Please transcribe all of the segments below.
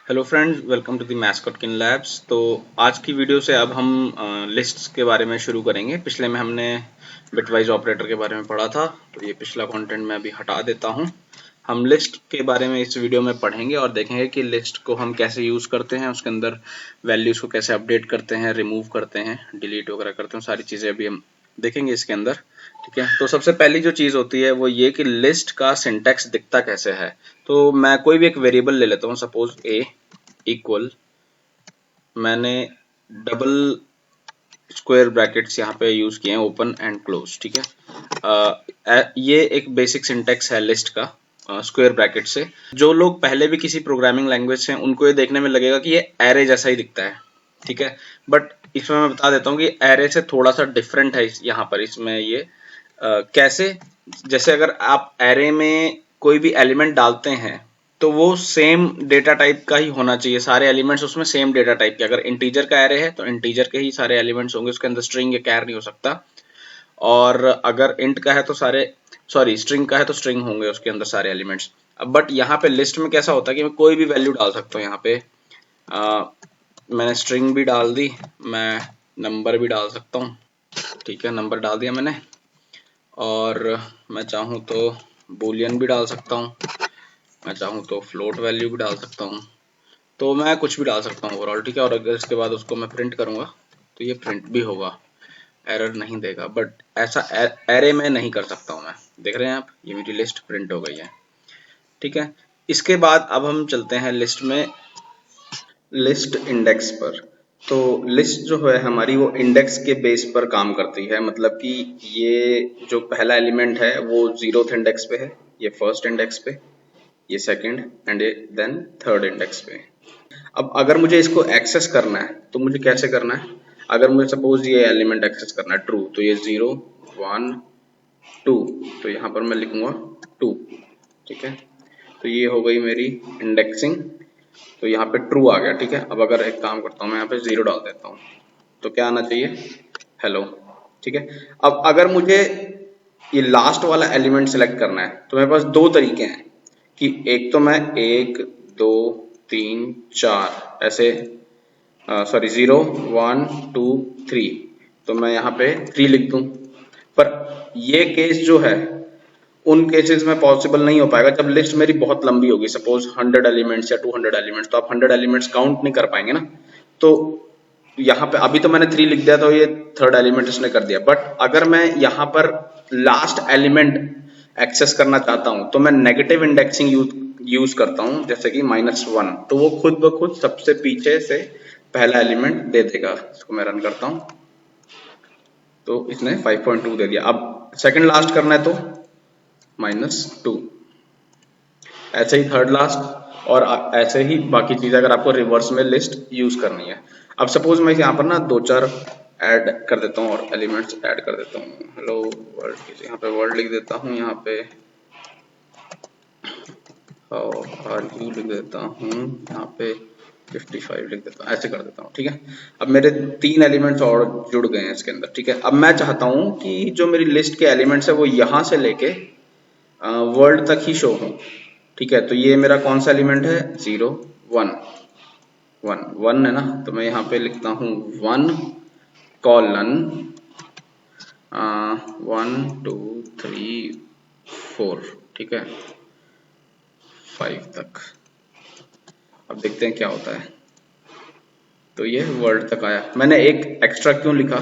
Hello friends, welcome to the Mascotkin labs. तो आज की वीडियो से अब हम लिस्ट्स के बारे में शुरू करेंगे। पिछले में हमने बिटवाइज ऑपरेटर के बारे में पढ़ा था, तो ये पिछला कंटेंट मैं अभी हटा देता हूँ। हम लिस्ट के बारे में इस वीडियो में पढ़ेंगे और देखेंगे कि लिस्ट को हम कैसे यूज़ करते हैं, उसके अंदर वैल्यूज़ को कैसे अपडेट करते हैं, रिमूव करते हैं, डिलीट वगैरह करते हैं। सारी चीज़ें अभी हम देखेंगे इसके अंदर। ठीक है, तो सबसे पहली जो चीज़ होती है वो ये कि लिस्ट का सिंटैक्स दिखता कैसे है। तो मैं कोई भी एक वेरिएबल ले लेता हूँ, सपोज ए इक्वल, मैंने डबल स्क्वायर ब्रैकेट्स यहाँ पे यूज किए हैं, ओपन एंड क्लोज। ठीक है, ये एक बेसिक सिंटेक्स है लिस्ट का, स्क्वायर ब्रैकेट से। जो लोग पहले भी किसी प्रोग्रामिंग लैंग्वेज से, उनको ये देखने में लगेगा कि ये एरे जैसा ही दिखता है। ठीक है, बट इसमें मैं बता देता हूँ कि एरे से थोड़ा सा डिफरेंट है यहाँ पर। इसमें ये कैसे, जैसे अगर आप एरे में कोई भी एलिमेंट डालते हैं तो वो सेम डेटा टाइप का ही होना चाहिए, सारे एलिमेंट्स उसमें सेम डेटा टाइप के। अगर इंटीजर का एरे है तो इंटीजर के ही सारे एलिमेंट्स होंगे, उसके अंदर स्ट्रिंग या कैर नहीं हो सकता। और अगर इंट का है तो स्ट्रिंग का है तो स्ट्रिंग होंगे उसके अंदर सारे एलिमेंट्स। अब बट यहाँ पे लिस्ट में कैसा होता है कि मैं कोई भी वैल्यू डाल सकता हूँ। यहाँ पे मैंने स्ट्रिंग भी डाल दी, मैं नंबर भी डाल सकता हूँ। ठीक है, नंबर डाल दिया मैंने, और मैं चाहूँ तो बूलियन भी डाल सकता हूँ, मैं चाहूँ तो फ्लोट वैल्यू भी डाल सकता हूँ। तो मैं कुछ भी डाल सकता हूँ ओवरऑल। ठीक है, और अगर इसके बाद उसको मैं प्रिंट करूँगा तो ये प्रिंट भी होगा, एरर नहीं देगा। बट ऐसा एरे में नहीं कर सकता हूँ मैं। देख रहे हैं आप, ये मेरी लिस्ट प्रिंट हो गई है। ठीक है, इसके बाद अब हम चलते हैं लिस्ट में, लिस्ट इंडेक्स पर। तो लिस्ट जो है हमारी, वो इंडेक्स के बेस पर काम करती है। मतलब कि ये जो पहला एलिमेंट है वो 0th इंडेक्स पे है, ये फर्स्ट इंडेक्स पे, ये second and then third index पे। अब अगर मुझे इसको एक्सेस करना है तो मुझे कैसे करना है। अगर मुझे सपोज ये एलिमेंट एक्सेस करना है ट्रू, तो ये 0 1 2, तो यहाँ पर मैं लिखूंगा 2। ठीक है, तो ये हो गई मेरी इंडेक्सिंग। तो यहाँ पे ट्रू आ गया। ठीक है, अब अगर एक काम करता हूँ, मैं यहाँ पे 0 डाल देता हूँ, तो क्या आना चाहिए, हेलो। ठीक है, अब अगर मुझे ये लास्ट वाला एलिमेंट सेलेक्ट करना है तो मेरे पास दो तरीके हैं कि एक तो मैं 1 2 3 4 ऐसे, 0 1 2 3, तो मैं यहाँ पे 3 लिख दूं। पर ये केस जो है, उन केसेस में पॉसिबल नहीं हो पाएगा जब लिस्ट मेरी बहुत लंबी होगी, सपोज 100 एलिमेंट्स या 200 एलिमेंट्स। तो आप 100 एलिमेंट्स काउंट नहीं कर पाएंगे ना। तो यहाँ पे अभी तो मैंने 3 लिख दिया, तो ये थर्ड एलिमेंट इसने कर दिया। बट अगर मैं यहाँ पर लास्ट एलिमेंट एक्सेस करना चाहता हूँ तो मैं नेगेटिव इंडेक्सिंग यूज करता हूँ, जैसे कि -1। तो वो खुद ब खुद सबसे पीछे से पहला एलिमेंट दे देगा। इसको मैं रन करता हूँ, तो इसने 5.2 दे दिया। अब सेकंड लास्ट करना है तो -2, ऐसे ही थर्ड लास्ट, और ऐसे ही बाकी चीजें अगर आपको रिवर्स में लिस्ट यूज करनी है। अब सपोज मैं यहाँ पर ना 2-4 ऐड कर देता हूँ और एलिमेंट्स ऐड कर देता हूँ। हेलो वर्ल्ड, यहाँ पे वर्ल्ड लिख देता हूँ, यहाँ पे हाउ आर यू लिख देता हूँ, यहाँ पे 55 लिख देता हूँ, ऐसे कर देता हूँ। ठीक है, अब मेरे 3 एलिमेंट्स और जुड़ गए हैं इसके अंदर। ठीक है, अब मैं चाहता हूँ कि जो मेरी लिस्ट के एलिमेंट्स है वो यहाँ से लेके वर्ल्ड तक ही शो हो। ठीक है, तो ये मेरा कौन सा एलिमेंट है, 0 1 1 1 है ना। तो मैं यहाँ पे लिखता हूँ 1 कॉलन 1 2 3 4। ठीक है, 5 तक। अब देखते हैं क्या होता है। तो ये वर्ड तक आया। मैंने एक एक्स्ट्रा क्यों लिखा,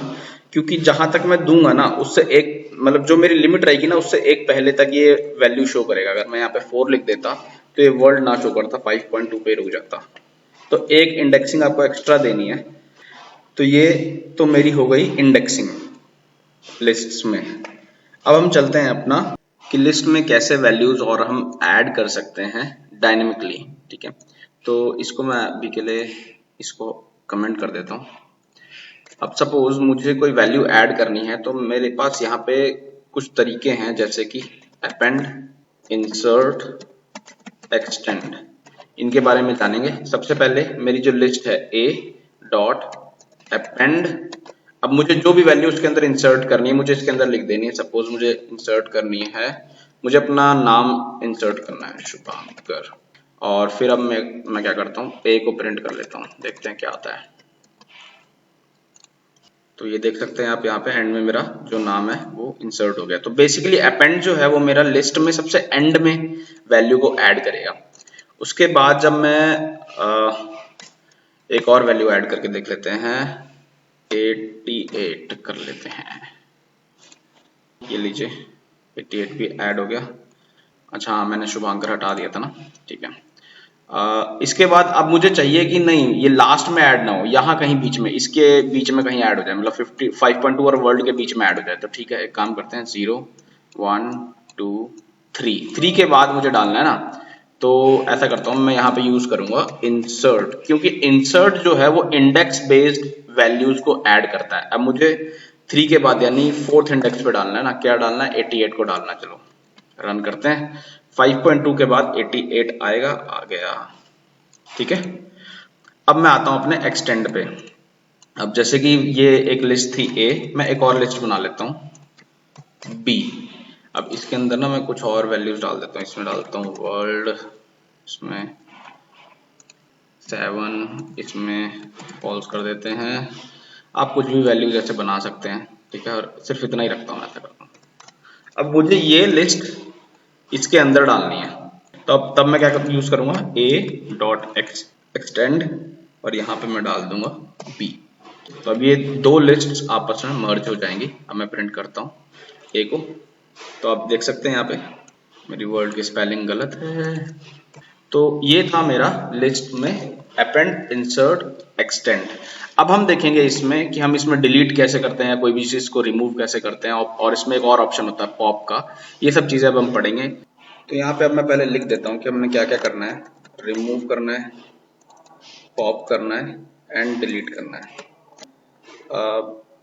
क्योंकि जहां तक मैं दूंगा ना उससे एक, मतलब जो मेरी लिमिट रहेगी ना उससे एक पहले तक ये वैल्यू शो करेगा। अगर मैं यहाँ पे 4 लिख देता तो ये वर्ड ना शो करता, 5.2 पे रुक जाता। तो एक इंडेक्सिंग आपको एक्स्ट्रा देनी है। तो ये तो मेरी हो गई इंडेक्सिंग लिस्ट्स में। अब हम चलते हैं अपना कि लिस्ट में कैसे वैल्यूज और हम ऐड कर सकते हैं डायनेमिकली। ठीक है, तो इसको मैं अभी के लिए इसको कमेंट कर देता हूँ। अब सपोज मुझे कोई वैल्यू ऐड करनी है तो मेरे पास यहाँ पे कुछ तरीके हैं, जैसे कि अपेंड, इंसर्ट, एक्सटेंड। इनके बारे में जानेंगे। सबसे पहले मेरी जो लिस्ट है a डॉट अपेंड। अब मुझे जो भी वैल्यू उसके अंदर इंसर्ट करनी है मुझे इसके अंदर लिख देनी है। सपोज मुझे इंसर्ट करनी है, मुझे अपना नाम इंसर्ट करना है, शुभांकर, और फिर अब मैं क्या करता हूँ, ए को प्रिंट कर लेता हूँ, देखते हैं क्या आता है। तो ये देख सकते हैं आप, यहाँ पे एंड में मेरा जो नाम है वो इंसर्ट हो गया। तो बेसिकली अपेंड जो है वो मेरा लिस्ट में सबसे एंड में वैल्यू को ऐड करेगा। उसके बाद जब मैं एक और वैल्यू ऐड करके देख लेते हैं, 88 कर लेते हैं, ये लीजिए 88 भी ऐड हो गया। अच्छा हाँ, मैंने शुभांकर हटा दिया था ना, ठीक है। इसके बाद अब मुझे चाहिए कि नहीं ये लास्ट में ऐड ना हो, यहाँ कहीं बीच में, इसके बीच में कहीं ऐड हो जाए, मतलब 5.2 और वर्ल्ड के बीच में ऐड हो जाए। तो ठीक है, एक काम करते हैं, 0 1 2 3 के बाद मुझे डालना है ना। तो ऐसा करता हूँ, मैं यहाँ पे यूज करूंगा इंसर्ट, क्योंकि इंसर्ट जो है वो इंडेक्स बेस्ड वैल्यूज को ऐड करता है। अब मुझे 3 के बाद यानी 4th इंडेक्स पे डालना है ना, क्या डालना है, 88 को डालना। चलो रन करते हैं, 5.2 के बाद 88 आएगा, आ गया, ठीक है। अब मैं आता हूं अपने एक्सटेंड पे। अब जैसे कि ये एक लिस्ट थी ए, मैं एक और लिस्ट बना लेता हूं बी। अब इसके अंदर ना मैं कुछ और वैल्यूज डाल देता हूं, इसमें डालता हूं वर्ल्ड, इसमें 7, इसमें फॉल्स कर देते हैं। आप कुछ भी वैल्यूज ऐसे बना सकते हैं, ठीक है, और सिर्फ इतना ही रखता हूं, ऐसा करता हूं। अब मुझे ये लिस्ट इसके अंदर डालनी है, तो तब मैं क्या यूज करूंगा, a डॉट एक्सटेंड, और यहाँ पे मैं डाल दूंगा b। तो अब ये दो लिस्ट्स आपस में मर्ज हो जाएंगी। अब मैं प्रिंट करता हूँ a को, तो आप देख सकते हैं यहाँ पे मेरी वर्ड की स्पेलिंग गलत है। तो ये था मेरा लिस्ट में अपेंड, इंसर्ट, एक्सटेंड। अब हम देखेंगे इसमें कि हम इसमें डिलीट कैसे करते हैं, कोई भी चीज को रिमूव कैसे करते हैं, और इसमें एक और ऑप्शन होता है पॉप का। ये सब चीजें अब हम पढ़ेंगे। तो यहाँ पे अब मैं पहले लिख देता हूँ कि हमने क्या क्या करना है, रिमूव करना है, पॉप करना है, एंड डिलीट करना है।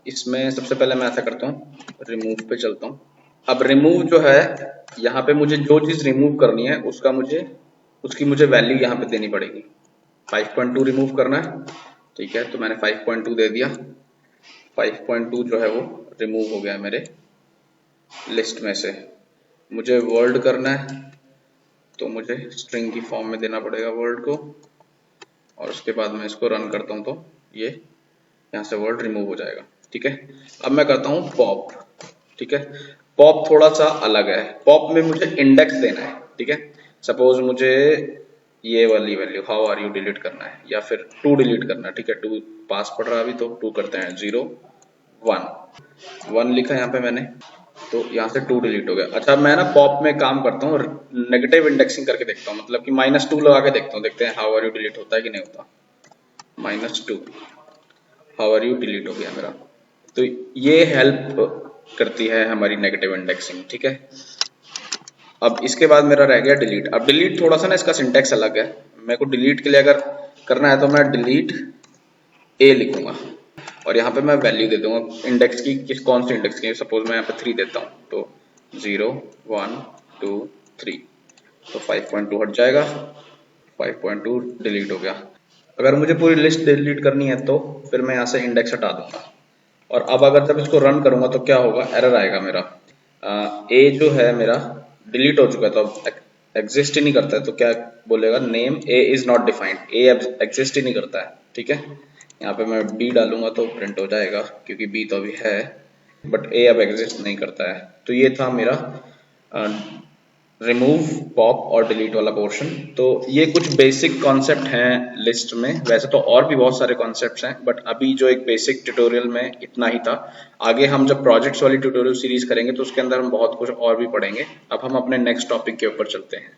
इसमें सबसे पहले मैं ऐसा करता हूँ, रिमूव पे चलता हूँ। अब रिमूव जो है, यहाँ पे मुझे जो चीज रिमूव करनी है उसकी मुझे वैल्यू यहाँ पे देनी पड़ेगी। 5.2 रिमूव करना है, ठीक है, तो मैंने 5.2 दे दिया। 5.2 जो है वो रिमूव हो गया मेरे लिस्ट में से। मुझे वर्ल्ड करना है, तो मुझे स्ट्रिंग की फॉर्म में देना पड़ेगा वर्ल्ड को, और उसके बाद मैं इसको रन करता हूँ तो ये यहाँ से वर्ल्ड रिमूव हो जाएगा, ठीक है। अब मैं करता हूँ पॉप, ठीक है। पॉप थोड़ा सा अलग है, पॉप में मुझे इंडेक्स देना है, ठीक है। सपोज मुझे ये वाली value how are you delete करना है, या फिर 2 डिलीट करना है, ठीक है। 2 पास पड़ रहा है अभी, तो 2 करते हैं, 0 1 लिखा यहाँ पे मैंने, तो यहाँ से 2 डिलीट हो गया। अच्छा, मैं ना पॉप में काम करता हूँ, नेगेटिव इंडेक्सिंग करके देखता हूँ, मतलब कि -2 लगा के देखता हूँ, देखते हैं हाउ आर यू डिलीट होता है कि नहीं होता। -2 हाउ आर यू डिलीट हो गया मेरा। तो ये हेल्प करती है हमारी नेगेटिव इंडेक्सिंग, ठीक है। अब इसके बाद मेरा रह गया डिलीट। अब डिलीट थोड़ा सा ना इसका सिंटेक्स अलग है। मेरे को डिलीट के लिए अगर करना है तो मैं डिलीट ए लिखूंगा, और यहाँ पे मैं वैल्यू दे दूंगा इंडेक्स की, कौन सी इंडेक्स की। सपोज मैं यहाँ पे 3 देता हूँ, तो 0 1 2 3, तो 5.2 हट जाएगा, 5.2 डिलीट हो गया। अगर मुझे पूरी लिस्ट डिलीट करनी है तो फिर मैं यहाँ से इंडेक्स हटा दूंगा, और अब अगर जब इसको रन करूंगा तो क्या होगा, एरर आएगा मेरा। ए जो है मेरा डिलीट हो चुका है, तो अब एग्जिस्ट ही नहीं करता है, तो क्या बोलेगा, name A is not defined, A exist ही नहीं करता है, ठीक है। यहाँ पे मैं बी डालूंगा तो प्रिंट हो जाएगा, क्योंकि बी तो अभी है, बट ए अब एग्जिस्ट नहीं करता है। तो ये था मेरा रिमूव, पॉप और डिलीट वाला पोर्शन। तो ये कुछ बेसिक कॉन्सेप्ट हैं लिस्ट में, वैसे तो और भी बहुत सारे कॉन्सेप्ट्स हैं, बट अभी जो एक बेसिक ट्यूटोरियल में इतना ही था। आगे हम जब प्रोजेक्ट्स वाली ट्यूटोरियल सीरीज करेंगे तो उसके अंदर हम बहुत कुछ और भी पढ़ेंगे। अब हम अपने नेक्स्ट टॉपिक के ऊपर चलते हैं।